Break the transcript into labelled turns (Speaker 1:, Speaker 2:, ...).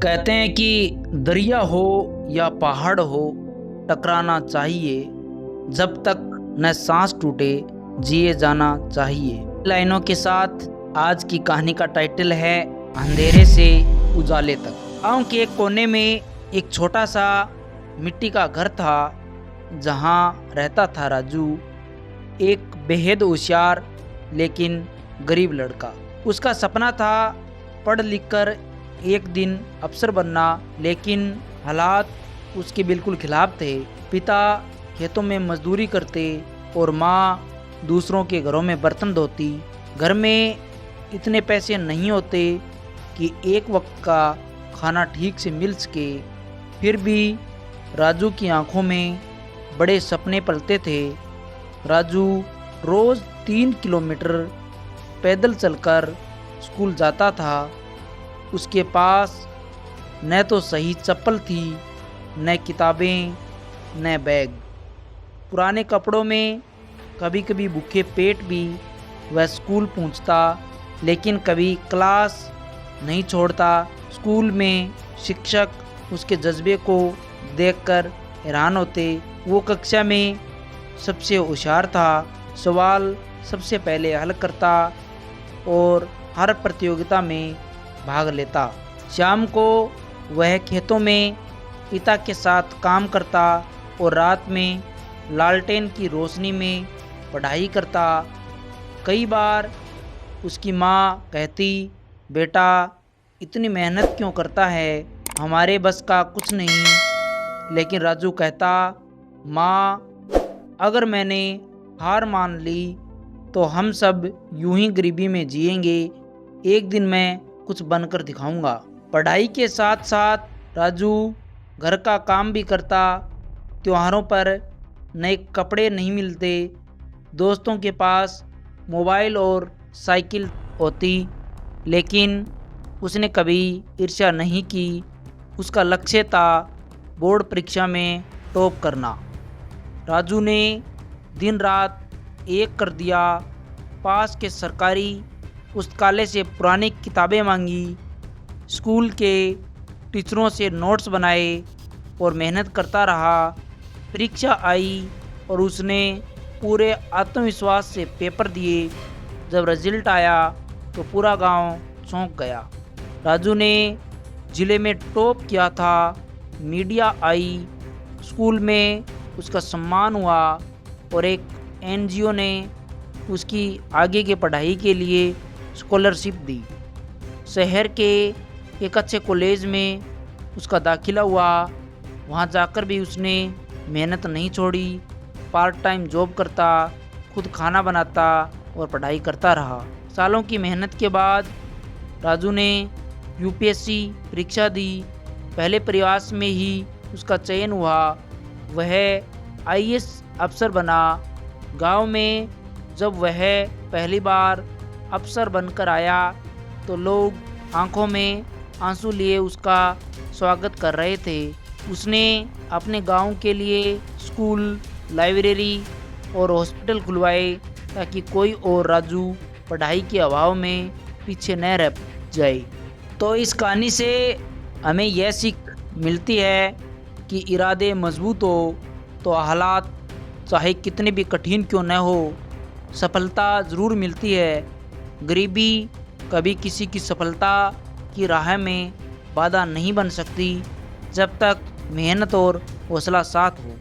Speaker 1: कहते हैं कि दरिया हो या पहाड़ हो, टकराना चाहिए। जब तक न सांस टूटे, जिए जाना चाहिए। लाइनों के साथ आज की कहानी का टाइटल है अंधेरे से उजाले तक। गांव के एक कोने में एक छोटा सा मिट्टी का घर था, जहां रहता था राजू, एक बेहद होशियार लेकिन गरीब लड़का। उसका सपना था पढ़ लिख कर एक दिन अफसर बनना, लेकिन हालात उसके बिल्कुल खिलाफ थे। पिता खेतों में मजदूरी करते और माँ दूसरों के घरों में बर्तन धोती। घर में इतने पैसे नहीं होते कि एक वक्त का खाना ठीक से मिल सके। फिर भी राजू की आंखों में बड़े सपने पलते थे। राजू रोज़ 3 किलोमीटर पैदल चलकर स्कूल जाता था। उसके पास न तो सही चप्पल थी, न किताबें, न बैग। पुराने कपड़ों में कभी कभी भूखे पेट भी वह स्कूल पहुंचता, लेकिन कभी क्लास नहीं छोड़ता। स्कूल में शिक्षक उसके जज्बे को देखकर हैरान होते। वो कक्षा में सबसे होशियार था, सवाल सबसे पहले हल करता और हर प्रतियोगिता में भाग लेता। शाम को वह खेतों में पिता के साथ काम करता और रात में लालटेन की रोशनी में पढ़ाई करता। कई बार उसकी माँ कहती, बेटा इतनी मेहनत क्यों करता है, हमारे बस का कुछ नहीं। लेकिन राजू कहता, माँ अगर मैंने हार मान ली तो हम सब यूं ही गरीबी में जिएंगे। एक दिन मैं कुछ बनकर दिखाऊंगा। पढ़ाई के साथ साथ राजू घर का काम भी करता। त्योहारों पर नए कपड़े नहीं मिलते, दोस्तों के पास मोबाइल और साइकिल होती, लेकिन उसने कभी ईर्ष्या नहीं की। उसका लक्ष्य था बोर्ड परीक्षा में टॉप करना। राजू ने दिन रात एक कर दिया। पास के सरकारी पुस्तकालय से पुरानी किताबें मांगी, स्कूल के टीचरों से नोट्स बनाए और मेहनत करता रहा। परीक्षा आई और उसने पूरे आत्मविश्वास से पेपर दिए। जब रिजल्ट आया तो पूरा गांव चौंक गया। राजू ने ज़िले में टॉप किया था। मीडिया आई, स्कूल में उसका सम्मान हुआ और एक एनजीओ ने उसकी आगे की पढ़ाई के लिए स्कॉलरशिप दी। शहर के एक अच्छे कॉलेज में उसका दाखिला हुआ। वहाँ जाकर भी उसने मेहनत नहीं छोड़ी। पार्ट टाइम जॉब करता, खुद खाना बनाता और पढ़ाई करता रहा। सालों की मेहनत के बाद राजू ने यूपीएससी परीक्षा दी। पहले प्रयास में ही उसका चयन हुआ। वह आईएएस अफसर बना। गांव में जब वह पहली बार अफसर बनकर आया तो लोग आंखों में आंसू लिए उसका स्वागत कर रहे थे। उसने अपने गांव के लिए स्कूल, लाइब्रेरी और हॉस्पिटल खुलवाए ताकि कोई और राजू पढ़ाई के अभाव में पीछे न रह जाए। तो इस कहानी से हमें यह सीख मिलती है कि इरादे मजबूत हो तो हालात चाहे कितने भी कठिन क्यों न हो, सफलता ज़रूर मिलती है। गरीबी कभी किसी की सफलता की राह में बाधा नहीं बन सकती, जब तक मेहनत और हौसला साथ हो।